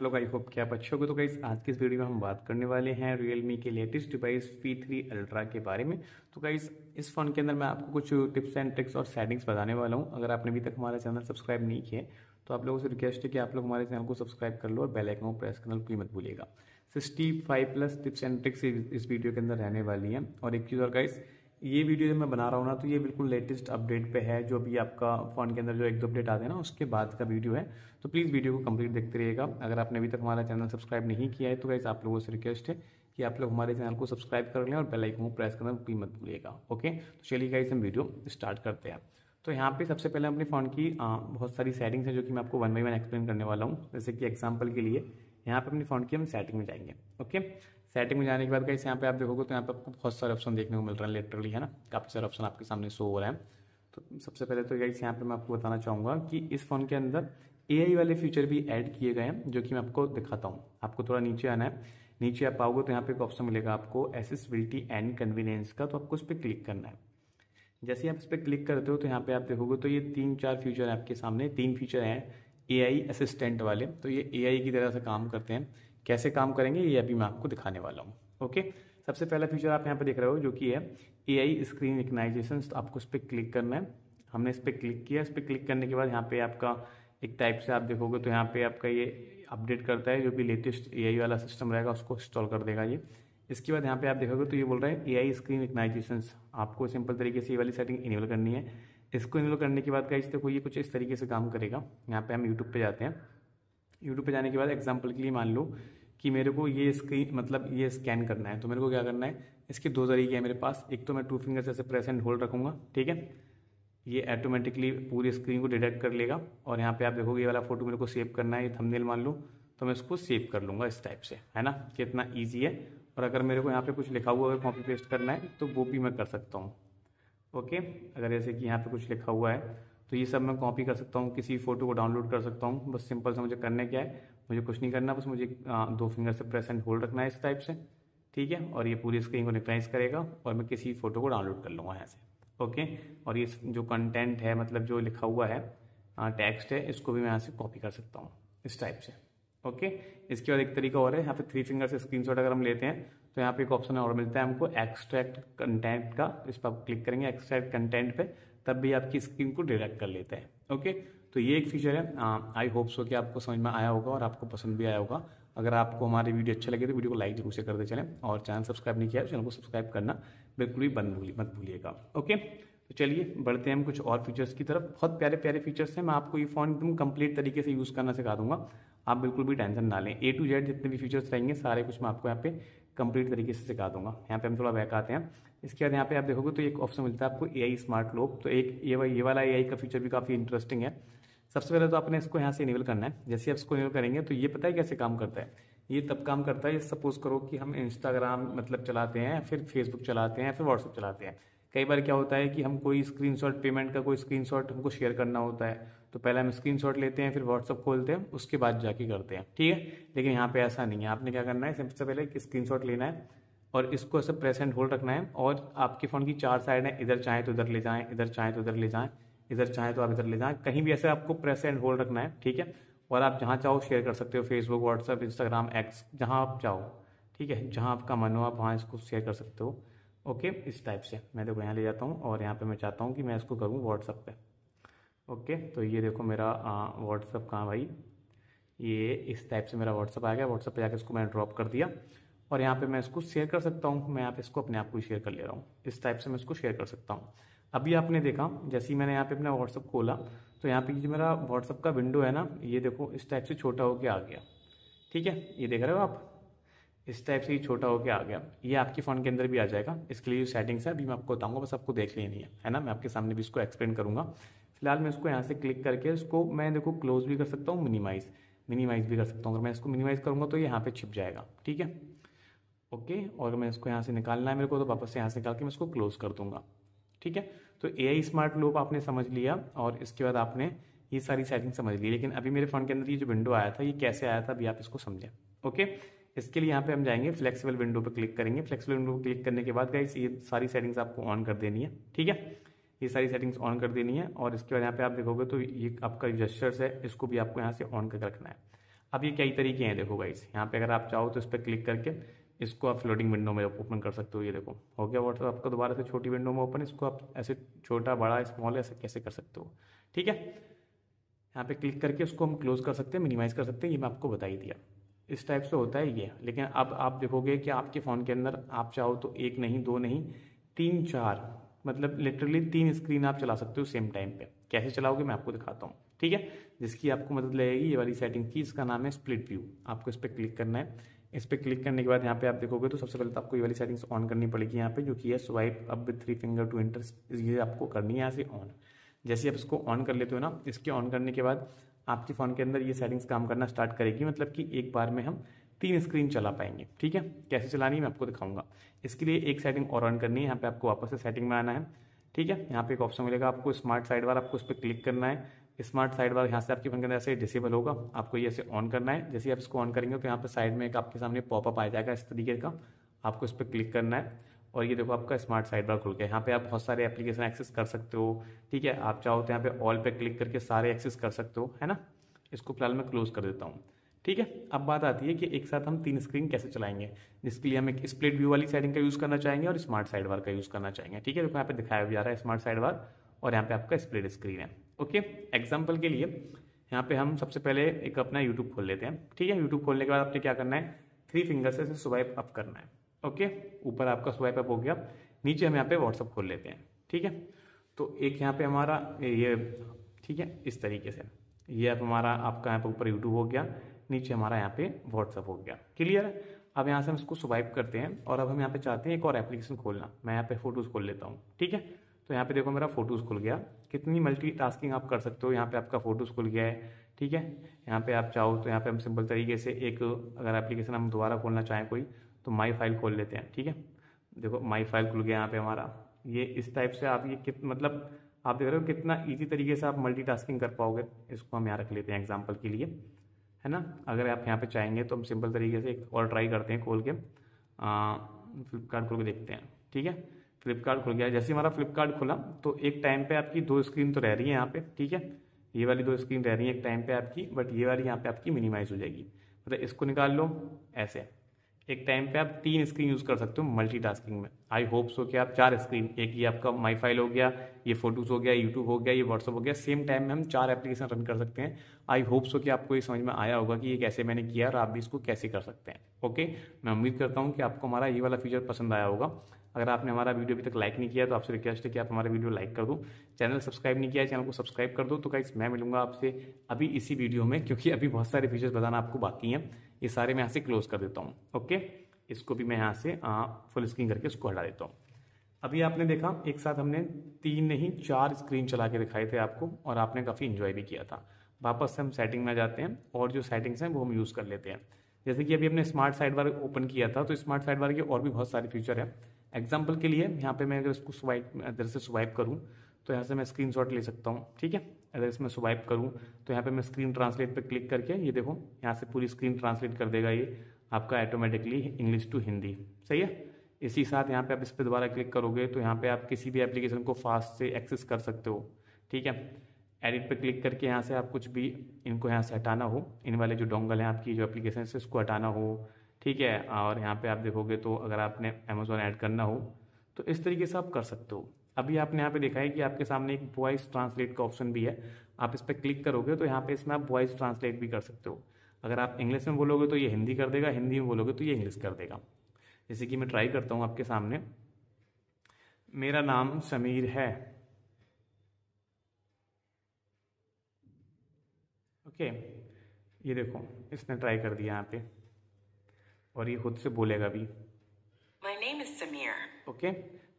लोग I hope कि आप अच्छे होगे। तो गाइस आज की इस वीडियो में हम बात करने वाले हैं Realme के लेटेस्ट डिवाइस P3 Ultra के बारे में। तो गाइस इस फ़ोन के अंदर मैं आपको कुछ टिप्स एंड ट्रिक्स और सेटिंग्स बताने वाला हूं। अगर आपने अभी तक हमारा चैनल सब्सक्राइब नहीं किया तो आप लोगों से रिक्वेस्ट है कि आप लोग हमारे चैनल को सब्सक्राइब कर लो और बेल आइकन को प्रेस करना बिल्कुल मत भूलिएगा। 65+ टिप्स एंड ट्रिक्स इस वीडियो के अंदर रहने वाली हैं। और एक चीज़ और गाइस, ये वीडियो जब मैं बना रहा हूँ ना तो ये बिल्कुल लेटेस्ट अपडेट पे है। जो भी आपका फ़ोन के अंदर जो एक दो अपडेट आते हैं ना उसके बाद का वीडियो है। तो प्लीज़ वीडियो को कंप्लीट देखते रहिएगा। अगर आपने अभी तक हमारा चैनल सब्सक्राइब नहीं किया है तो गाइस आप लोगों से रिक्वेस्ट है कि आप लोग हमारे चैनल को सब्सक्राइब कर लें और बेल आइकन को प्रेस करना बिल्कुल मत भूलिएगा। ओके, तो चलिए गाइस हम वीडियो स्टार्ट करते हैं। तो यहाँ पे सबसे पहले अपने फ़ोन की बहुत सारी सेटिंग्स हैं जो कि मैं आपको वन बाई वन एक्सप्लेन करने वाला हूँ। जैसे कि एग्जाम्पल के लिए यहाँ पे अपने फ़ोन की हम सेटिंग में जाएंगे। ओके, सेटिंग में जाने के बाद गाइस यहाँ पे आप देखोगे तो यहाँ पे आपको बहुत सारे ऑप्शन देखने को मिल रहे हैं, लिटरली है ना, काफ़ी सारे ऑप्शन आपके सामने शो हो रहे हैं। तो सबसे पहले तो गाइस यहाँ पे मैं आपको बताना चाहूँगा कि इस फ़ोन के अंदर AI वाले फीचर भी ऐड किए गए हैं जो कि मैं आपको दिखाता हूँ। आपको थोड़ा नीचे आना है, नीचे आप आओगे तो यहाँ पे एक ऑप्शन मिलेगा आपको एसेसिबिलिटी एंड कन्वीनियंस का, तो आपको उस पर क्लिक करना है। जैसे आप इस पर क्लिक करते हो तो यहाँ पे आप देखोगे तो ये 3-4 फीचर है आपके सामने। 3 फीचर हैं AI असिस्टेंट वाले। तो ये AI की तरह से काम करते हैं। कैसे काम करेंगे ये अभी मैं आपको दिखाने वाला हूँ। ओके, सबसे पहला फीचर आप यहाँ पे देख रहे हो जो कि है AI स्क्रीन रिकग्नाइजेशन। तो आपको इस पर क्लिक करना है। हमने इस पर क्लिक किया। इस पर क्लिक करने के बाद यहाँ पे आपका एक टाइप से आप देखोगे तो यहाँ पे आपका ये अपडेट करता है। जो भी लेटेस्ट AI वाला सिस्टम रहेगा उसको इंस्टॉल कर देगा ये। इसके बाद यहाँ पे आप देखोगे तो ये बोल रहा है AI स्क्रीन रिकग्नाइजेशन। आपको सिंपल तरीके से ये वाली सेटिंग इनेबल करनी है। इसको इनेबल करने के बाद गाइस देखो ये कुछ इस तरीके से काम करेगा। यहाँ पे हम यूट्यूब पे जाते हैं। यूट्यूब पे जाने के बाद एग्जांपल के लिए मान लो कि मेरे को ये स्क्रीन मतलब ये स्कैन करना है, तो मेरे को क्या करना है, इसके 2 तरीके हैं मेरे पास। एक तो मैं 2 फिंगर से ऐसे प्रेस एंड होल्ड रखूंगा, ठीक है, ये ऑटोमेटिकली पूरी स्क्रीन को डिटेक्ट कर लेगा। और यहाँ पे आप देखोगे ये वाला फोटो मेरे को सेव करना है, ये थंबनेल मान लो, तो मैं इसको सेव कर लूँगा इस टाइप से, है ना, कितना ईजी है। और अगर मेरे को यहाँ पे कुछ लिखा हुआ अगर कॉपी पेस्ट करना है तो वो भी मैं कर सकता हूँ। ओके, अगर जैसे कि यहाँ पे कुछ लिखा हुआ है तो ये सब मैं कॉपी कर सकता हूँ, किसी फोटो को डाउनलोड कर सकता हूँ। बस सिंपल सा मुझे करना क्या है, मुझे कुछ नहीं करना, बस मुझे 2 फिंगर से प्रेस एंड होल्ड रखना है इस टाइप से, ठीक है। और ये पूरी स्क्रीन को रिकग्नाइज करेगा और मैं किसी फोटो को डाउनलोड कर लूँगा यहाँ से। ओके, और ये जो कंटेंट है मतलब जो लिखा हुआ है टेक्स्ट है, इसको भी मैं यहाँ से कॉपी कर सकता हूँ इस टाइप से। ओके, इसके बाद एक तरीका और है, यहाँ पे 3 फिंगर से स्क्रीनशॉट अगर हम लेते हैं तो यहाँ पे एक ऑप्शन और मिलता है हमको एक्सट्रैक्ट कंटेंट का। इस पर आप क्लिक करेंगे एक्सट्रैक्ट कंटेंट पे, तब भी आपकी स्क्रीन को डिटेक्ट कर लेता है। ओके, तो ये एक फीचर है। आई होप सो कि आपको समझ में आया होगा और आपको पसंद भी आया होगा। अगर आपको हमारी वीडियो अच्छे लगे तो वीडियो को लाइक जरूर से कर दे चलें, और चैनल सब्सक्राइब नहीं किया तो चैनल को सब्सक्राइब करना बिल्कुल भी मत भूलिएगा। ओके, तो चलिए बढ़ते हैं हम कुछ और फीचर्स की तरफ। बहुत प्यारे प्यारे फीचर्स हैं। मैं आपको ये फ़ोन एकदम कंप्लीट तरीके से यूज़ करना सिखा दूंगा, आप बिल्कुल भी टेंशन ना लें। A to Z जितने भी फीचर्स रहेंगे सारे कुछ मैं आपको यहाँ पे कंप्लीट तरीके से सिखा दूंगा। यहाँ पे हम थोड़ा बैक आते हैं। इसके बाद यहाँ पे आप देखोगे तो एक ऑप्शन मिलता है आपको AI स्मार्ट लोक। तो एक ये वाला AI का फीचर भी काफ़ी इंटरेस्टिंग है। सबसे पहले तो आपने इसको यहाँ से इनेबल करना है। जैसे आप इसको इनेबल करेंगे तो ये पता है कैसे काम करता है। ये तब काम करता है, सपोज करो कि हम इंस्टाग्राम मतलब चलाते हैं, फिर फेसबुक चलाते हैं, फिर व्हाट्सअप चलाते हैं। कई बार क्या होता है कि हम कोई स्क्रीनशॉट पेमेंट का कोई स्क्रीनशॉट हमको शेयर करना होता है, तो पहले हम स्क्रीनशॉट लेते हैं, फिर व्हाट्सअप खोलते हैं, उसके बाद जाके करते हैं, ठीक है। लेकिन यहाँ पे ऐसा नहीं है। आपने क्या करना है, सबसे पहले एक स्क्रीनशॉट लेना है और इसको ऐसे प्रेस एंड होल्ड रखना है। और आपके फ़ोन की 4 साइड है, इधर चाहे तो इधर ले जाएं, इधर चाहे तो इधर ले जाएं, इधर चाहे तो आप इधर ले जाएं, कहीं भी ऐसे आपको प्रेस एंड होल्ड रखना है, ठीक है। और आप जहाँ चाहो शेयर कर सकते हो, फेसबुक, व्हाट्सअप, इंस्टाग्राम, एक्स, जहाँ आप चाहो, ठीक है, जहाँ आपका मन हो आप वहाँ इसको शेयर कर सकते हो। ओके, इस टाइप से मैं देखो यहाँ ले जाता हूँ और यहाँ पे मैं चाहता हूँ कि मैं इसको करूँ व्हाट्सअप पे। ओके, तो ये देखो मेरा व्हाट्सअप कहाँ भाई, ये इस टाइप से मेरा व्हाट्सअप आ गया। व्हाट्सअप पे जाकर इसको मैंने ड्रॉप कर दिया और यहाँ पे मैं इसको शेयर कर सकता हूँ। मैं यहाँ पे इसको अपने आप को शेयर कर ले रहा हूँ, इस टाइप से मैं इसको शेयर कर सकता हूँ। अभी आपने देखा जैसे ही मैंने यहाँ पे अपना व्हाट्सअप खोला तो यहाँ पे जो मेरा व्हाट्सअप का विंडो है ना, ये देखो इस टाइप से छोटा होके आ गया, ठीक है, ये देख रहे हो आप, इस टाइप से ही छोटा होके आ गया। ये आपके फ़ोन के अंदर भी आ जाएगा। इसके लिए जो सेटिंग्स है अभी मैं आपको बताऊंगा, बस आपको देख लेनी है ना। मैं आपके सामने भी इसको एक्सप्लेन करूंगा। फिलहाल मैं इसको यहाँ से क्लिक करके इसको मैं देखो क्लोज भी कर सकता हूँ, मिनिमाइज भी कर सकता हूँ। अगर मैं इसको मिनिमाइज करूँगा तो ये यहाँ पे छिप जाएगा, ठीक है। ओके, और मैं इसको यहाँ से निकालना है मेरे को, तो वापस से यहाँ से निकाल के मैं इसको क्लोज कर दूंगा, ठीक है। तो AI स्मार्ट लूप आपने समझ लिया और इसके बाद आपने ये सारी सेटिंग समझ ली। लेकिन अभी मेरे फ़ोन के अंदर ये जो विंडो आया था ये कैसे आया था अभी आप इसको समझें। ओके, इसके लिए यहाँ पे हम जाएंगे, फ्लेक्सिबल विंडो पे क्लिक करेंगे। फ्लेक्सिबल विंडो पे क्लिक करने के बाद गाइस ये सारी सेटिंग्स आपको ऑन कर देनी है, ठीक है, ये सारी सेटिंग्स ऑन कर देनी है। और इसके बाद यहाँ पे आप देखोगे तो ये आपका जेस्चर्स है, इसको भी आपको यहाँ से ऑन करके रखना है। अब ये कई तरीके हैं, देखो गाइस, यहाँ पे अगर आप चाहो तो इस पर क्लिक करके इसको आप फ्लोटिंग विंडो में ओपन कर सकते हो। ये देखो हो गया व्हाट्सएप आपका दोबारा से छोटी विंडो में ओपन। इसको आप ऐसे छोटा बड़ा स्मॉल ऐसे कैसे कर सकते हो, ठीक है। यहाँ पे क्लिक करके उसको हम क्लोज कर सकते हैं, मिनिमाइज कर सकते हैं, ये मैं आपको बता ही दिया। इस टाइप से होता है ये। लेकिन अब आप देखोगे कि आपके फ़ोन के अंदर आप चाहो तो एक नहीं, दो नहीं, तीन चार, मतलब लिटरली 3 स्क्रीन आप चला सकते हो सेम टाइम पे। कैसे चलाओगे मैं आपको दिखाता हूँ, ठीक है। जिसकी आपको मदद लगेगी ये वाली सेटिंग की, इसका नाम है स्प्लिट व्यू। आपको इस पर क्लिक करना है। इस पर क्लिक करने के बाद यहाँ पे आप देखोगे तो सबसे पहले तो आपको ये वाली सेटिंग्स ऑन करनी पड़ेगी यहाँ पे, जो कि है swipe up with 3 finger to enter. ये आपको करनी है यहाँ से ऑन। जैसे आप इसको ऑन कर लेते हो ना, इसके ऑन करने के बाद आपके फ़ोन के अंदर ये सेटिंग्स काम करना स्टार्ट करेगी, मतलब कि एक बार में हम 3 स्क्रीन चला पाएंगे, ठीक है। कैसे चलानी है मैं आपको दिखाऊंगा। इसके लिए एक सेटिंग और ऑन करनी है। यहाँ पे आपको वापस से सेटिंग में आना है, ठीक है। यहाँ पे एक ऑप्शन मिलेगा आपको स्मार्ट साइड बार, आपको उस पर क्लिक करना है। स्मार्ट साइड बार यहाँ से आपके फोन के अंदर ऐसे डिसेबल होगा, आपको ये ऐसे ऑन करना है। जैसे आप इसको ऑन करेंगे तो यहाँ पे साइड में एक आपके सामने पॉपअप आ जाएगा इस तरीके का, आपको इस पर क्लिक करना है और ये देखो आपका स्मार्ट साइड बार खुल गया। यहाँ पे आप बहुत सारे एप्लीकेशन एक्सेस कर सकते हो, ठीक है। आप चाहो तो यहाँ पे ऑल पे क्लिक करके सारे एक्सेस कर सकते हो, है ना। इसको फिलहाल मैं क्लोज कर देता हूँ, ठीक है। अब बात आती है कि एक साथ हम 3 स्क्रीन कैसे चलाएंगे, जिसके लिए हम एक स्प्लिट व्यू वाली सेटिंग का यूज़ करना चाहेंगे और स्मार्ट साइड बार का यूज़ करना चाहेंगे, ठीक है। देखो यहाँ पे दिखाया जा रहा है स्मार्ट साइड बार और यहाँ पे आपका स्प्लिट स्क्रीन है, ओके। एग्जाम्पल के लिए यहाँ पे हम सबसे पहले एक अपना यूट्यूब खोल लेते हैं, ठीक है। यूट्यूब खोलने के बाद आपने क्या करना है, 3 फिंगर से स्वाइप अप करना है, ओके। ऊपर आपका स्वाइप अप हो गया, नीचे हम यहाँ पे व्हाट्सअप खोल लेते हैं, ठीक है। तो एक यहाँ पे हमारा ये, ठीक है, इस तरीके से ये अब हमारा आपका यहाँ पे ऊपर यूट्यूब हो गया, नीचे हमारा यहाँ पे व्हाट्सअप हो गया, क्लियर है। अब यहाँ से हम इसको स्वाइप करते हैं और अब हम यहाँ पे चाहते हैं एक और एप्लीकेशन खोलना। मैं यहाँ पे फोटोज़ खोल लेता हूँ, ठीक है। तो यहाँ पे देखो मेरा फोटोज़ खुल गया। कितनी मल्टीटास्किंग आप कर सकते हो, यहाँ पे आपका फोटोज़ खुल गया है, ठीक है। यहाँ पे आप चाहो तो यहाँ पे हम सिंपल तरीके से एक अगर एप्लीकेशन हम दोबारा खोलना चाहें कोई, तो माई फाइल खोल लेते हैं, ठीक है। देखो माई फाइल खुल गया यहाँ पे हमारा। ये इस टाइप से आप ये मतलब आप देख रहे हो कितना ईजी तरीके से आप मल्टीटास्किंग कर पाओगे। इसको हम यहाँ रख लेते हैं एग्जाम्पल के लिए, है ना। अगर आप यहाँ पे चाहेंगे तो हम सिंपल तरीके से एक और ट्राई करते हैं खोल के, फ्लिपकार्ट खोल के देखते हैं, ठीक है। फ्लिपकार्ट खुल गया। जैसे हमारा फ्लिपकार्ट खुला तो एक टाइम पे आपकी 2 स्क्रीन तो रह रही है यहाँ पे, ठीक है। ये वाली 2 स्क्रीन रह रही है एक टाइम पे आपकी, बट ये वाली यहाँ पे आपकी मिनिमाइज हो जाएगी। मतलब इसको निकाल लो ऐसे, एक टाइम पे आप 3 स्क्रीन यूज़ कर सकते हो मल्टीटास्किंग में। आई होप सो कि आप 4 स्क्रीन, एक ये आपका माई फाइल हो गया, ये फोटोज़ हो गया, यूट्यूब हो गया, ये व्हाट्सअप हो गया, सेम टाइम में हम 4 एप्लीकेशन रन कर सकते हैं। आई होप सो कि आपको ये समझ में आया होगा कि ये कैसे मैंने किया और आप भी इसको कैसे कर सकते हैं, ओके। मैं उम्मीद करता हूँ कि आपको हमारा ये वाला फीचर पसंद आया होगा। अगर आपने हमारा वीडियो अभी तक लाइक नहीं किया तो आपसे रिक्वेस्ट है कि आप हमारा वीडियो लाइक कर दो। चैनल सब्सक्राइब नहीं किया है, चैनल को सब्सक्राइब कर दो। तो गाइस मैं मिलूंगा आपसे अभी इसी वीडियो में, क्योंकि अभी बहुत सारे फीचर्स बताना आपको बाकी हैं। ये सारे मैं यहाँ से क्लोज कर देता हूँ, ओके। इसको भी मैं यहाँ से फुल स्क्रीन करके इसको हटा देता हूँ। अभी आपने देखा एक साथ हमने 3 नहीं 4 स्क्रीन चला के दिखाए थे आपको, और आपने काफ़ी इन्जॉय भी किया था। वापस से हम सेटिंग में जाते हैं और जो सेटिंग्स हैं वो हम यूज़ कर लेते हैं। जैसे कि अभी हमने स्मार्ट साइड बार ओपन किया था, तो स्मार्ट साइड बार के और भी बहुत सारे फीचर हैं। एग्जाम्पल के लिए यहाँ पे मैं अगर इसको स्वाइप इधर से स्वाइप करूँ तो यहाँ से मैं स्क्रीनशॉट ले सकता हूँ, ठीक है। अगर इसमें स्वाइप करूँ तो यहाँ पे मैं स्क्रीन ट्रांसलेट पे क्लिक करके ये देखो यहाँ से पूरी स्क्रीन ट्रांसलेट कर देगा ये आपका ऑटोमेटिकली इंग्लिश टू हिंदी, सही है। इसी साथ यहाँ पे आप इस पर दोबारा क्लिक करोगे तो यहाँ पे आप किसी भी एप्लीकेशन को फास्ट से एक्सेस कर सकते हो, ठीक है। एडिट पे क्लिक करके यहाँ से आप कुछ भी इनको यहाँ से हटाना हो, इन वाले जो डोंगल हैं आपकी जो एप्लीकेशन है इसको हटाना हो, ठीक है। और यहाँ पे आप देखोगे तो अगर आपने अमेजोन ऐड करना हो तो इस तरीके से आप कर सकते हो। अभी आपने यहाँ पे देखा है कि आपके सामने एक वॉइस ट्रांसलेट का ऑप्शन भी है। आप इस पर क्लिक करोगे तो यहाँ पे इसमें आप वॉइस ट्रांसलेट भी कर सकते हो। अगर आप इंग्लिश में बोलोगे तो ये हिंदी कर देगा, हिंदी में बोलोगे तो ये इंग्लिश कर देगा। जैसे कि मैं ट्राई करता हूँ आपके सामने, मेरा नाम समीर है, ओके। ये देखो इसने ट्राई कर दिया यहाँ पे और ये खुद से बोलेगा भी, My name is Samir. Okay.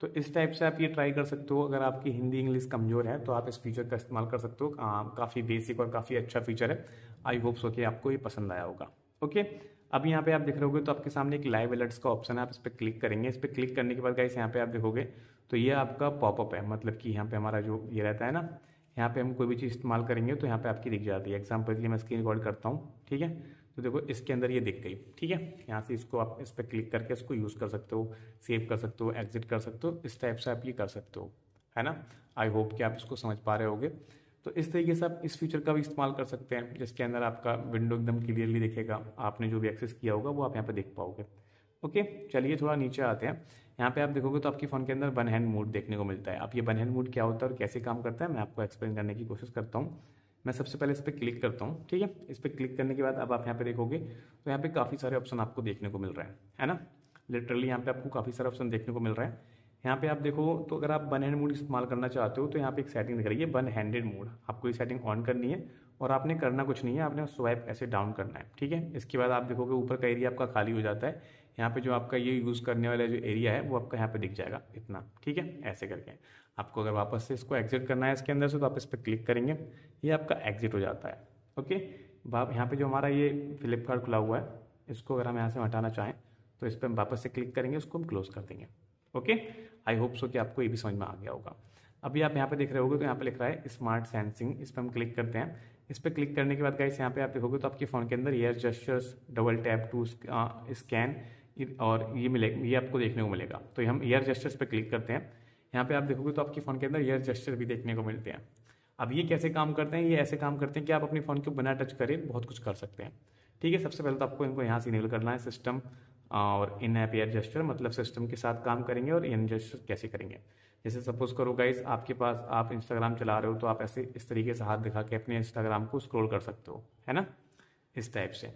तो इस टाइप से आप ये ट्राई कर सकते हो। अगर आपकी हिंदी इंग्लिश कमज़ोर है तो आप इस फीचर का इस्तेमाल कर सकते हो। काफ़ी बेसिक और काफ़ी अच्छा फीचर है। आई होप सो कि आपको ये पसंद आया होगा, ओके। अब यहाँ पे आप देख रहे होगे तो आपके सामने एक लाइव अलर्ट्स का ऑप्शन है, आप इस पर क्लिक करेंगे। इस पर क्लिक करने के बाद गाइस यहाँ पे आप देखोगे तो ये आपका पॉपअप है, मतलब कि यहाँ पे हमारा जो ये रहता है ना, यहाँ पे हम कोई भी चीज़ इस्तेमाल करेंगे तो यहाँ पे आपकी दिख जाती है। एग्जाम्पल के लिए मैं स्क्रीन रिकॉर्ड करता हूँ, ठीक है। तो देखो इसके अंदर ये दिख गई, ठीक है। यहाँ से इसको आप इस पर क्लिक करके इसको यूज़ कर सकते हो, सेव कर सकते हो, एग्जिट कर सकते हो। इस टाइप से आप ये कर सकते हो, है ना। आई होप कि आप इसको समझ पा रहे होगे। तो इस तरीके से आप इस फीचर का भी इस्तेमाल कर सकते हैं, जिसके अंदर आपका विंडो एकदम क्लियरली दिखेगा, आपने जो भी एक्सेस किया होगा वो आप यहाँ पे देख पाओगे। ओके, चलिए थोड़ा नीचे आते हैं। यहाँ पे आप देखोगे तो आपके फ़ोन के अंदर वन हैंड मोड देखने को मिलता है। अब ये वन हैंड मोड क्या होता है और कैसे काम करता है मैं आपको एक्सप्लेन करने की कोशिश करता हूँ। मैं सबसे पहले इस पर क्लिक करता हूँ, ठीक है। इस पर क्लिक करने के बाद अब आप यहाँ पे देखोगे तो यहाँ पे काफ़ी सारे ऑप्शन आपको देखने को मिल रहे हैं, है ना। लिटरली यहाँ पे आपको काफ़ी सारे ऑप्शन देखने को मिल रहे हैं। यहाँ पे आप देखो तो अगर आप वन हैंड मोड इस्तेमाल करना चाहते हो तो यहाँ पे एक सेटिंग दिख रही है वन हैंडेड मोड। आपको ये सेटिंग ऑन करनी है और आपने करना कुछ नहीं है, आपने स्वाइप ऐसे डाउन करना है, ठीक है। इसके बाद आप देखोगे ऊपर का एरिया आपका खाली हो जाता है। यहाँ पे जो आपका ये यूज़ करने वाला जो एरिया है वो आपका यहाँ पे दिख जाएगा इतना, ठीक है। ऐसे करके आपको अगर वापस से इसको एग्जिट करना है इसके अंदर से तो आप इस पर क्लिक करेंगे, ये आपका एग्जिट हो जाता है। ओके, यहाँ पे जो हमारा ये फ्लिपकार्ट खुला हुआ है इसको अगर हम यहाँ से हटाना चाहें तो इस पर हम वापस से क्लिक करेंगे, उसको हम क्लोज कर देंगे। ओके, आई होप सो कि आपको ये भी समझ में आ गया होगा। अभी आप यहाँ पे देख रहे होगे तो यहाँ पे लिख रहा है स्मार्ट सेंसिंग, इस पर हम क्लिक करते हैं। इस पर क्लिक करने के बाद गाइस यहाँ पे आप देखोगे तो आपके फ़ोन के अंदर air gestures, double tap to scan और ये आपको देखने को मिलेगा। तो हम एयर जेस्चर्स पे क्लिक करते हैं। यहाँ पे आप देखोगे तो आपके फ़ोन के अंदर एयर जेस्चर भी देखने को मिलते हैं। अब ये कैसे काम करते हैं, ये ऐसे काम करते हैं कि आप अपने फ़ोन को बिना टच करे बहुत कुछ कर सकते हैं, ठीक है। सबसे पहले तो आपको इनको यहाँ से इनेबल करना है सिस्टम और इन ऐप एयर जेस्चर, मतलब सिस्टम के साथ काम करेंगे। और इन जेस्चर कैसे करेंगे, जैसे सपोज करो गाइस आपके पास आप इंस्टाग्राम चला रहे हो तो आप ऐसे इस तरीके से हाथ दिखा के अपने इंस्टाग्राम को स्क्रॉल कर सकते हो, है ना, इस टाइप से।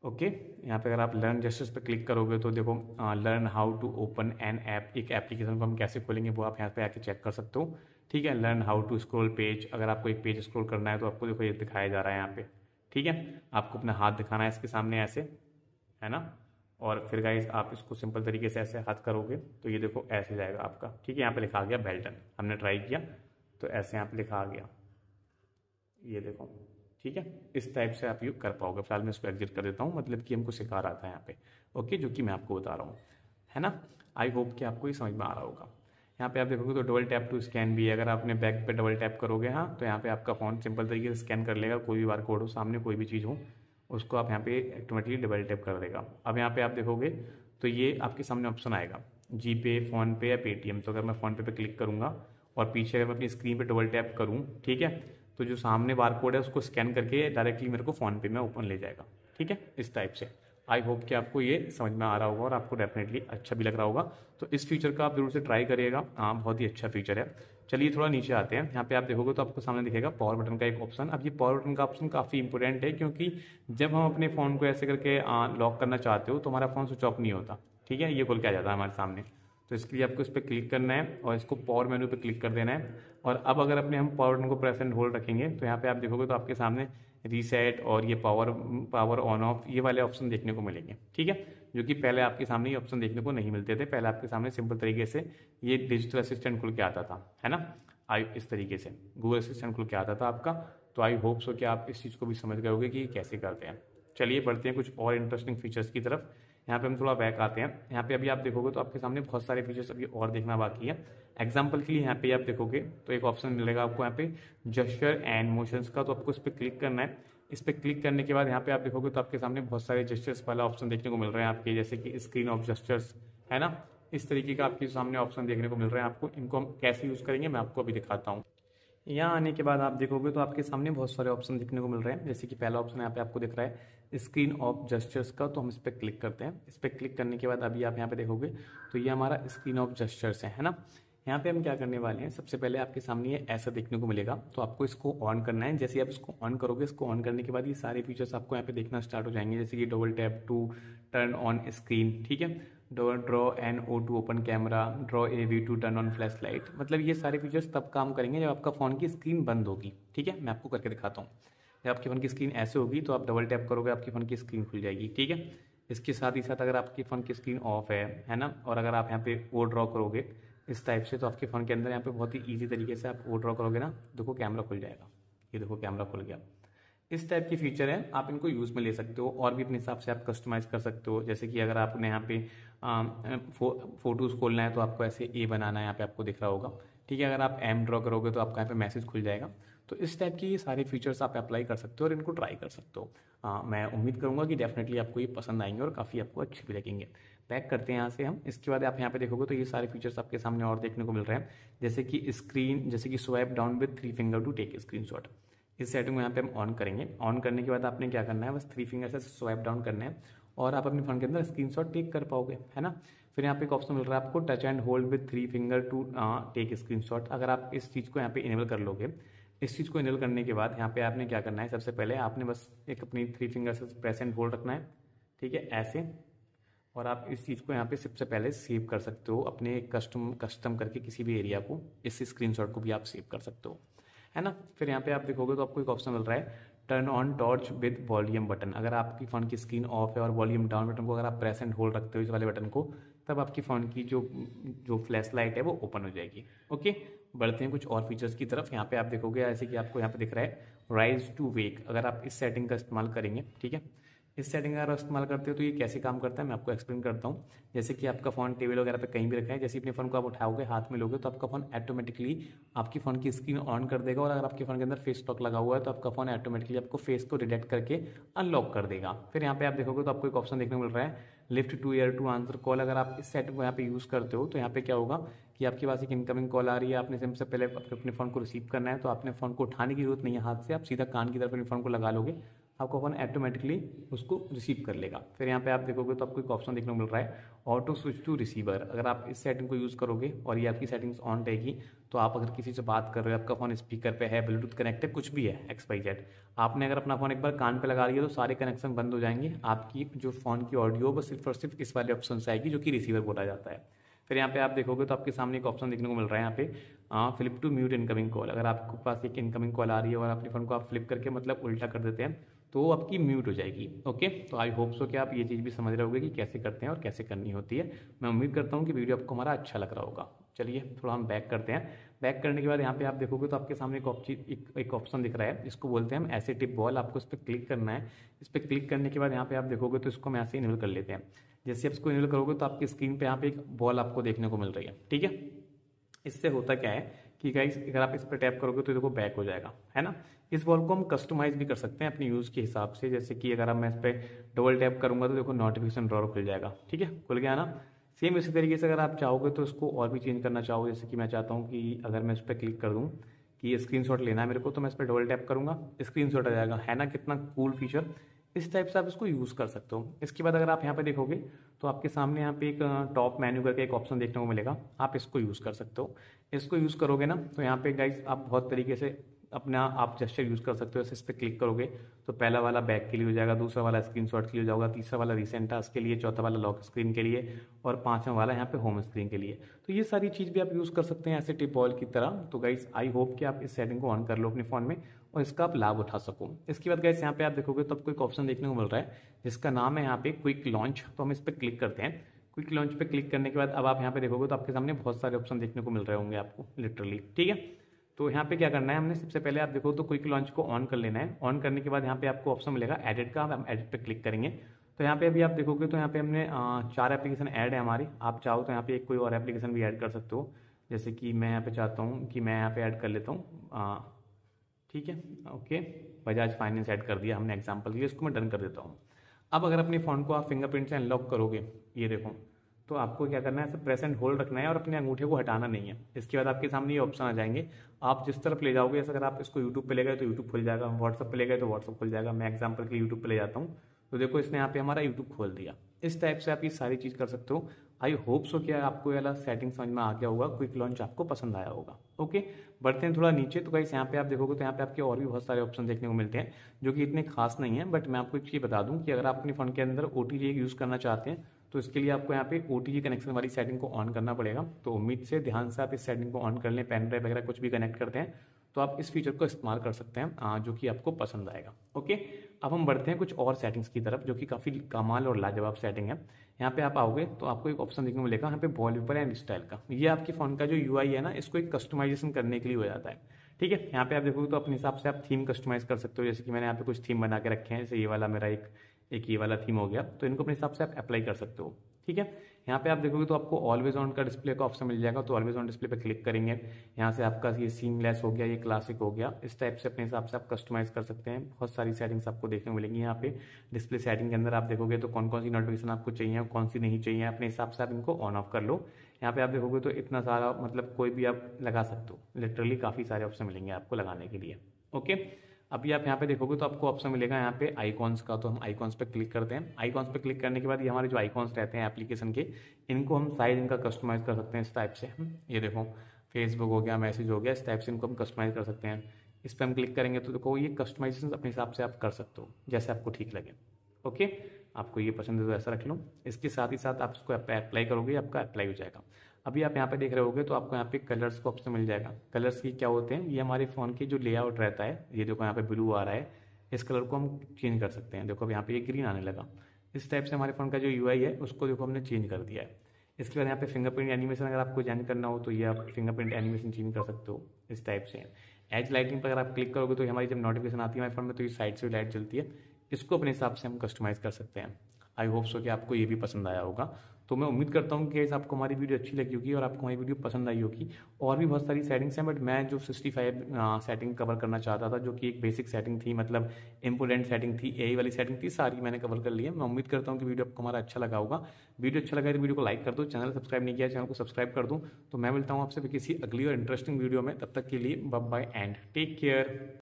ओके, यहाँ पे अगर आप लर्न जेस्चर्स पे क्लिक करोगे तो देखो learn how to open an app, एक एप्लीकेशन को हम कैसे खोलेंगे वो आप यहाँ पे आके चेक कर सकते हो, ठीक है। Learn how to scroll page, अगर आपको एक पेज स्क्रॉल करना है तो आपको देखो ये दिखाया जा रहा है यहाँ पे, ठीक है। आपको अपना हाथ दिखाना है इसके सामने ऐसे, है ना। और फिर गाइस आप इसको सिंपल तरीके से ऐसे हाथ करोगे तो ये देखो ऐसे जाएगा आपका, ठीक है। यहाँ पे लिखा आ गया बेल्टन, हमने ट्राई किया तो ऐसे यहाँ पे लिखा आ गया, ये देखो, ठीक है। इस टाइप से आप यूज कर पाओगे। फिलहाल मैं इसको एग्जिट कर देता हूँ, मतलब कि हमको सिखा रहा था यहाँ पे, ओके, जो कि मैं आपको बता रहा हूँ, है ना। आई होप कि आपको ये समझ में आ रहा होगा। यहाँ पे आप देखोगे तो डबल टैप टू स्कैन भी है। अगर आपने बैक पे डबल टैप करोगे हाँ तो यहाँ पे आपका फ़ोन सिंपल तरीके से स्कैन कर लेगा, कोई भी बार कोड हो सामने, कोई भी चीज़ हो उसको आप यहाँ पे ऑटोमेटिकली डबल टैप कर देगा। अब यहाँ पे आप देखोगे तो ये आपके सामने ऑप्शन आएगा जी पे, फ़ोन पे या पेटीएम। तो अगर मैं फ़ोन पे क्लिक करूँगा और पीछे अगर मैं अपनी स्क्रीन पे डबल टैप करूँ, ठीक है, तो जो सामने बार कोड है उसको स्कैन करके डायरेक्टली मेरे को फ़ोन पे में ओपन ले जाएगा, ठीक है, इस टाइप से। आई होप कि आपको ये समझ में आ रहा होगा और आपको डेफिनेटली अच्छा भी लग रहा होगा। तो इस फीचर का आप जरूर से ट्राई करिएगा, हाँ बहुत ही अच्छा फीचर है। चलिए थोड़ा नीचे आते हैं। यहाँ पे आप देखोगे तो आपको सामने दिखेगा पावर बटन का एक ऑप्शन। अब ये पावर बटन का ऑप्शन काफ़ी इंपॉर्टेंट है, क्योंकि जब हम अपने फ़ोन को ऐसे करके लॉक करना चाहते हो तो हमारा फ़ोन स्विच ऑफ नहीं होता, ठीक है, ये खोल के आ जाता है हमारे सामने। तो इसके लिए आपको इस पर क्लिक करना है और इसको पावर मेनू पे क्लिक कर देना है। और अब अगर अपने हम पावर बटन को प्रेस एंड होल्ड रखेंगे तो यहाँ पे आप देखोगे तो आपके सामने रीसेट और ये पावर ऑन ऑफ ये वाले ऑप्शन देखने को मिलेंगे, ठीक है, जो कि पहले आपके सामने ये ऑप्शन देखने को नहीं मिलते थे। पहले आपके सामने सिंपल तरीके से ये डिजिटल असिस्टेंट खुल के आता था, है ना, इस तरीके से गूगल असिस्टेंट खुल के आता था आपका। तो आई होप सो कि आप इस चीज़ को भी समझ गए होंगे कि कैसे करते हैं। चलिए बढ़ते हैं कुछ और इंटरेस्टिंग फीचर्स की तरफ। यहाँ पे हम थोड़ा बैक आते हैं। यहाँ पे अभी आप देखोगे तो आपके सामने बहुत सारे फीचर्स अभी और देखना बाकी है। एग्जाम्पल के लिए यहाँ पे आप देखोगे तो एक ऑप्शन मिलेगा आपको यहाँ पे जेस्चर एंड मोशंस का, तो आपको इस पर क्लिक करना है। इस पर क्लिक करने के बाद यहाँ पे आप देखोगे तो आपके सामने बहुत सारे जेस्चर्स वाला ऑप्शन देखने को मिल रहे हैं आपके, जैसे कि स्क्रीन ऑफ जेस्चर्स, है ना, इस तरीके का आपके सामने ऑप्शन देखने को मिल रहे हैं आपको। इनको हम कैसे यूज़ करेंगे मैं आपको अभी दिखाता हूँ। यहाँ आने के बाद आप देखोगे तो आपके सामने बहुत सारे ऑप्शन दिखने को मिल रहे हैं, जैसे कि पहला ऑप्शन यहाँ पे आपको दिख रहा है स्क्रीन ऑफ जेस्चर्स का, तो हम इस पर क्लिक करते हैं। इस पर क्लिक करने के बाद अभी आप यहाँ पे देखोगे तो ये हमारा स्क्रीन ऑफ जेस्चर्स है ना। यहाँ पे हम क्या करने वाले हैं, सबसे पहले आपके सामने ये ऐसा देखने को मिलेगा, तो आपको इसको ऑन करना है। जैसे आप इसको ऑन करोगे, इसको ऑन करने के बाद ये सारे फीचर्स आपको यहाँ पे देखना स्टार्ट हो जाएंगे, जैसे कि double tap to turn on screen, ठीक है, draw an O to open camera, draw a V to turn on flash light. मतलब ये सारे फीचर्स तब काम करेंगे जब आपका फ़ोन की स्क्रीन बंद होगी, ठीक है। मैं आपको करके दिखाता हूँ। जब आपके फ़ोन की स्क्रीन ऐसे होगी तो आप डबल टैप करोगे, आपके फ़ोन की स्क्रीन खुल जाएगी, ठीक है। इसके साथ ही साथ अगर आपके फ़ोन की स्क्रीन ऑफ है ना, और अगर आप यहाँ पे ओ ड्रॉ करोगे इस टाइप से, तो आपके फ़ोन के अंदर यहाँ पे बहुत ही ईजी तरीके से आप ओ ड्रॉ करोगे ना, देखो कैमरा खुल जाएगा, ये देखो कैमरा खुल गया। इस टाइप की फीचर है, आप इनको यूज़ में ले सकते हो और भी अपने हिसाब से आप कस्टमाइज़ कर सकते हो। जैसे कि अगर आपने यहाँ पे फोटोज़ खोलना है तो आपको ऐसे ए बनाना है, यहाँ पे आपको दिख रहा होगा, ठीक है। अगर आप एम ड्रॉ करोगे तो आपको यहाँ पे मैसेज खुल जाएगा। तो इस टाइप की ये सारे फीचर्स आप अप्लाई कर सकते हो और इनको ट्राई कर सकते हो। मैं उम्मीद करूँगा कि डेफिनेटली आपको ये पसंद आएंगे और काफ़ी आपको अच्छे भी लगेंगे। बैक करते हैं यहाँ से हम। इसके बाद आप यहाँ पे देखोगे तो ये सारे फीचर्स आपके सामने और देखने को मिल रहे हैं, जैसे कि swipe down with 3 finger to take screenshot. इस सेटिंग को यहाँ पे हम ऑन करेंगे। ऑन करने के बाद आपने क्या करना है, बस 3 फिंगर से स्वाइप डाउन करना है और आप अपने फ़ोन के अंदर स्क्रीनशॉट टेक कर पाओगे, है ना। फिर यहाँ पे एक ऑप्शन मिल रहा है आपको touch and hold with 3 finger to take screenshot. अगर आप इस चीज़ को यहाँ पे इनेबल कर लोगे, इस चीज़ को इनेबल करने के बाद यहाँ पे आपने क्या करना है, सबसे पहले आपने बस एक अपनी 3 फिंगर से प्रेस एंड होल्ड रखना है, ठीक है, ऐसे। और आप इस चीज़ को यहाँ पे सबसे पहले सेव कर सकते हो अपने कस्टम करके किसी भी एरिया को। इस स्क्रीनशॉट को भी आप सेव कर सकते हो, है ना। फिर यहाँ पे आप देखोगे तो आपको एक ऑप्शन मिल रहा है turn on torch with volume button. अगर आपकी फ़ोन की स्क्रीन ऑफ है और वॉल्यूम डाउन बटन को अगर आप प्रेस एंड होल्ड रखते हो इस वाले बटन को, तब आपकी फ़ोन की जो फ्लैश लाइट है वो ओपन हो जाएगी। ओके, बढ़ते हैं कुछ और फीचर्स की तरफ। यहाँ पे आप देखोगे जैसे कि आपको यहाँ पे दिख रहा है राइज टू वेक। अगर आप इस सेटिंग का इस्तेमाल करेंगे, ठीक है, इस सेटिंग का अगर इस्तेमाल करते हो तो ये कैसे काम करता है मैं आपको एक्सप्लेन करता हूँ। जैसे कि आपका फ़ोन टेबल वगैरह पे कहीं भी रखा है, जैसे अपने फ़ोन को आप उठाओगे हाथ में लोगे तो आपका फ़ोन ऑटोमेटिकली आपकी फ़ोन की स्क्रीन ऑन कर देगा। और अगर आपके फ़ोन के अंदर फेस लॉक लगा हुआ है तो आपका फ़ोन ऑटोमेटिकली आपको फेस को डिटेक्ट करके अनलॉक कर देगा। फिर यहाँ पे आप देखोगे तो आपको एक ऑप्शन देखने को मिल रहा है lift to ear to answer call. अगर आप इस सेटिंग को यहाँ पे यूज़ करते हो तो यहाँ पे क्या होगा कि आपके पास एक इनकमिंग कॉल आ रही है, आपने सबसे पहले अपने फ़ोन को रिसीव करना है, तो आपने फ़ोन को उठाने की जरूरत नहीं है हाथ से, आप सीधा कान की तरफ अपने फ़ोन को लगा लोगे, आपका फ़ोन ऑटोमेटिकली उसको रिसीव कर लेगा। फिर यहाँ पे आप देखोगे तो आपको एक ऑप्शन देखने को मिल रहा है ऑटो स्विच टू रिसीवर। अगर आप इस सेटिंग को यूज़ करोगे और ये आपकी सेटिंग्स ऑन रहेगी तो आप अगर किसी से बात कर रहे हो, आपका फ़ोन स्पीकर पे है, ब्लूटूथ कनेक्ट है, कुछ भी है XYZ, आपने अगर अपना फ़ोन एक बार कान पे लगा लिया तो सारे कनेक्शन बंद हो जाएंगे। आपकी जो फ़ोन की ऑडियो वो सिर्फ और सिर्फ इस वाले ऑप्शन से आएगी जो कि रिसीवर बोला जाता है। फिर यहाँ पे आप देखोगे तो आपके सामने एक ऑप्शन देखने को मिल रहा है यहाँ पे flip to mute incoming call. अगर आपके पास एक इनकमिंग कॉल आ रही है और अपने फ़ोन को आप फ्लिप करके मतलब उल्टा कर देते हैं तो वो आपकी म्यूट हो जाएगी। ओके, तो आई होप सो कि आप ये चीज़ भी समझ रहे होगे कि कैसे करते हैं और कैसे करनी होती है। मैं उम्मीद करता हूँ कि वीडियो आपको हमारा अच्छा लग रहा होगा। चलिए थोड़ा हम बैक करते हैं। बैक करने के बाद यहाँ पे आप देखोगे तो आपके सामने एक ऑप्शन दिख रहा है, इसको बोलते हैं हम ऐसे टिप बॉल। आपको इस पर क्लिक करना है। इस पर क्लिक करने के बाद यहाँ पे आप देखोगे तो इसको हम ऐसे इनेबल कर लेते हैं। जैसे आप इसको इनेबल करोगे तो आपकी स्क्रीन पे यहाँ पे एक बॉल आपको देखने को मिल रही है, ठीक है। इससे होता क्या है कि गाइस अगर आप इस पर टैप करोगे तो देखो बैक हो जाएगा, है ना। इस बॉल को हम कस्टमाइज भी कर सकते हैं अपने यूज़ के हिसाब से। जैसे कि अगर मैं इस पर डबल टैप करूंगा तो देखो नोटिफिकेशन ड्रॉर खुल जाएगा, ठीक है, खुल गया ना। सेम इसी तरीके से अगर आप चाहोगे तो इसको और भी चेंज करना चाहो, जैसे कि मैं चाहता हूँ कि अगर मैं इस पर क्लिक कर दूँ कि स्क्रीनशॉट लेना है मेरे को, तो मैं इस पर डबल टैप करूँगा, स्क्रीनशॉट आ जाएगा, है ना। कितना कूल फीचर। इस टाइप से आप इसको यूज़ कर सकते हो। इसके बाद अगर आप यहाँ पे देखोगे तो आपके सामने यहाँ पे एक टॉप मेन्यू करके एक ऑप्शन देखने को मिलेगा, आप इसको यूज़ कर सकते हो। इसको यूज़ करोगे ना तो यहाँ पे गाइस आप बहुत तरीके से अपना आप जेस्चर यूज़ कर सकते हो। जैसे इस पर क्लिक करोगे तो पहला वाला बैक के लिए हो जाएगा, दूसरा वाला स्क्रीनशॉट के लिए हो जाएगा, तीसरा वाला रिसेंट टास्क के लिए, चौथा वाला लॉक स्क्रीन के लिए और पांचवा वाला यहाँ पे होम स्क्रीन के लिए। तो ये सारी चीज़ भी आप यूज़ कर सकते हैं ऐसे टिप बॉल की तरह। तो गाइस आई होप कि आप इस सेटिंग को ऑन कर लो अपने फ़ोन में और इसका आप लाभ उठा सको। इसके बाद गाइस यहाँ पे आप देखोगे तो आपको एक ऑप्शन देखने को मिल रहा है जिसका नाम है यहाँ पे क्विक लॉन्च। तो हम इस पर क्लिक करते हैं। क्विक लॉन्च पे क्लिक करने के बाद अब आप यहाँ पे देखोगे तो आपके सामने बहुत सारे ऑप्शन देखने को मिल रहे होंगे आपको लिटरली, ठीक है। तो यहाँ पे क्या करना है, हमने सबसे पहले आप देखो तो क्विक लॉन्च को ऑन कर लेना है। ऑन करने के बाद यहाँ पे आपको ऑप्शन मिलेगा एडिट का, हम एडिट पे क्लिक करेंगे। तो यहाँ पे अभी आप देखोगे तो यहाँ पे हमने 4 एप्लीकेशन ऐड है हमारी। आप चाहो तो यहाँ पे कोई और एप्लीकेशन भी ऐड कर सकते हो। जैसे कि मैं यहाँ पे चाहता हूँ कि मैं यहाँ पे ऐड कर लेता हूँ, ठीक है, ओके, बजाज फाइनेंस ऐड कर दिया हमने एग्जाम्पल के लिए, इसको मैं डन कर देता हूँ। अब अगर अपने फ़ोन को आप फिंगरप्रिंट से अनलॉक करोगे, ये देखो, तो आपको क्या करना है, ऐसे प्रेस एंड होल्ड रखना है और अपने अंगूठे को हटाना नहीं है। इसके बाद आपके सामने ये ऑप्शन आ जाएंगे, आप जिस तरफ ले जाओगे, जैसे अगर आप इसको यूट्यूब पे ले गए तो यूट्यूब खुल जाएगा, व्हाट्सअप पे ले गए तो व्हाट्सअप खुल जाएगा। मैं एग्जाम्पल के लिए यूट्यूब पे ले जाता हूँ तो देखो इसने यहाँ पे हमारा यूट्यूब खोल दिया। इस टाइप से आप ये सारी चीज़ कर सकते हो। आई होप सो कि आपको ये वाला सेटिंग समझ में आ गया होगा, क्विक लॉन्च आपको पसंद आया होगा। ओके, बढ़ते हैं थोड़ा नीचे। तो गाइस यहाँ पे आप देखोगे तो यहाँ पे आपके और भी बहुत सारे ऑप्शन देखने को मिलते हैं जो कि इतने खास नहीं है। बट मैं आपको एक चीज़ बता दूं कि अगर आप अपने फ़ोन के अंदर OTG यूज़ करना चाहते हैं तो इसके लिए आपको यहाँ पे OTG कनेक्शन वाली सेटिंग को ऑन करना पड़ेगा। तो उम्मीद से ध्यान से आप इस सेटिंग को ऑन कर लें। पेन ड्राइव वगैरह कुछ भी कनेक्ट करते हैं तो आप इस फीचर को इस्तेमाल कर सकते हैं जो कि आपको पसंद आएगा। ओके, अब हम बढ़ते हैं कुछ और सेटिंग्स की तरफ जो कि काफ़ी कमाल और लाजवाब सेटिंग है। यहाँ पे आप आओगे तो आपको एक ऑप्शन देखने को मिलेगा यहाँ पे वॉलपेपर एंड स्टाइल का। ये आपके फ़ोन का जो UI है ना, इसको एक कस्टमाइजेशन करने के लिए हो जाता है, ठीक है। यहाँ पे आप देखोगे तो अपने हिसाब से आप थीम कस्टमाइज कर सकते हो। जैसे कि मैंने यहाँ पे कुछ थीम बना के रखे हैं। जैसे ये वाला मेरा एक एक ये वाला थीम हो गया, तो इनको अपने हिसाब से आप अप्लाई कर सकते हो। ठीक है, यहाँ पे आप देखोगे तो आपको ऑलवेज ऑन का डिस्प्ले का ऑप्शन मिल जाएगा, तो ऑलवेज ऑन डिस्प्ले पे क्लिक करेंगे, यहाँ से आपका ये सीमलेस हो गया, ये क्लासिक हो गया, इस टाइप से अपने हिसाब से आप कस्टमाइज कर सकते हैं। बहुत सारी सेटिंग्स आपको देखने को मिलेंगी यहाँ पे डिस्प्ले सेटिंग के अंदर। आप देखोगे तो कौन कौन सी नोटिफिकेशन आपको चाहिए, कौन सी नहीं चाहिए, अपने हिसाब से आप इनको ऑन ऑफ कर लो। यहाँ पे आप देखोगे तो इतना सारा मतलब कोई भी आप लगा सकते हो, लिटरली काफ़ी सारे ऑप्शन मिलेंगे आपको लगाने के लिए। ओके, अभी आप यहाँ पे देखोगे तो आपको ऑप्शन मिलेगा यहाँ पे आइकॉन्स का, तो हम आइकॉन्स पे क्लिक करते हैं। आइकॉन्स पे क्लिक करने के बाद ये हमारे जो आइकॉन्स रहते हैं एप्लीकेशन के, इनको हम साइज इनका कस्टमाइज कर सकते हैं इस टाइप से। ये देखो फेसबुक हो गया, मैसेज हो गया, इस टाइप से इनको हम कस्टमाइज कर सकते हैं। इस पर हम क्लिक करेंगे तो देखो ये कस्टमाइजेशन अपने हिसाब से आप कर सकते हो, जैसे आपको ठीक लगे। ओके, आपको ये पसंद है तो ऐसा रख लो। इसके साथ ही साथ आप इसको अप्लाई करोगे, आपका अप्लाई हो जाएगा। अभी आप यहाँ पे देख रहे होगे तो आपको यहाँ पे कलर्स का ऑप्शन मिल जाएगा। कलर्स ये क्या होते हैं, ये हमारे फ़ोन के जो लेआउट रहता है, ये देखो यहाँ पे ब्लू आ रहा है, इस कलर को हम चेंज कर सकते हैं। देखो अब यहाँ पे ये ग्रीन आने लगा, इस टाइप से हमारे फ़ोन का जो यूआई है उसको देखो हमने चेंज कर दिया है। इसके बाद यहाँ पे फिंगरप्रिंट एनिमेशन अगर आपको चेंज करना हो तो ये आप फिंगरप्रिंट एनिमेशन चेंज कर सकते हो इस टाइप से। एज लाइटिंग पर अगर आप क्लिक करोगे तो हमारी जब नोटिफिकेशन आती है हमारे फ़ोन में तो ये साइड से लाइट जलती है, इसको अपने हिसाब से हम कस्टमाइज़ कर सकते हैं। आई होप सो कि आपको ये भी पसंद आया होगा। तो मैं उम्मीद करता हूँ कि आपको हमारी वीडियो अच्छी लगी होगी और आपको हमारी वीडियो पसंद आई होगी। और भी बहुत सारी सेटिंग्स हैं, बट मैं जो 65 सेटिंग कवर करना चाहता था, जो कि एक बेसिक सेटिंग थी, मतलब इंपोर्टेंट सेटिंग थी, यही वाली सेटिंग थी, सारी मैंने कवर कर ली है। मैं उम्मीद करता हूँ कि वीडियो आपको हमारा अच्छा लगा होगा। वीडियो अच्छा लगा तो वीडियो को लाइक कर दो, चैनल सब्सक्राइब नहीं किया चैनल को सब्सक्राइब कर दूँ। तो मैं मिलता हूँ आपसे किसी अगली और इंटरेस्टिंग वीडियो में, तब तक के लिए bye bye and take care.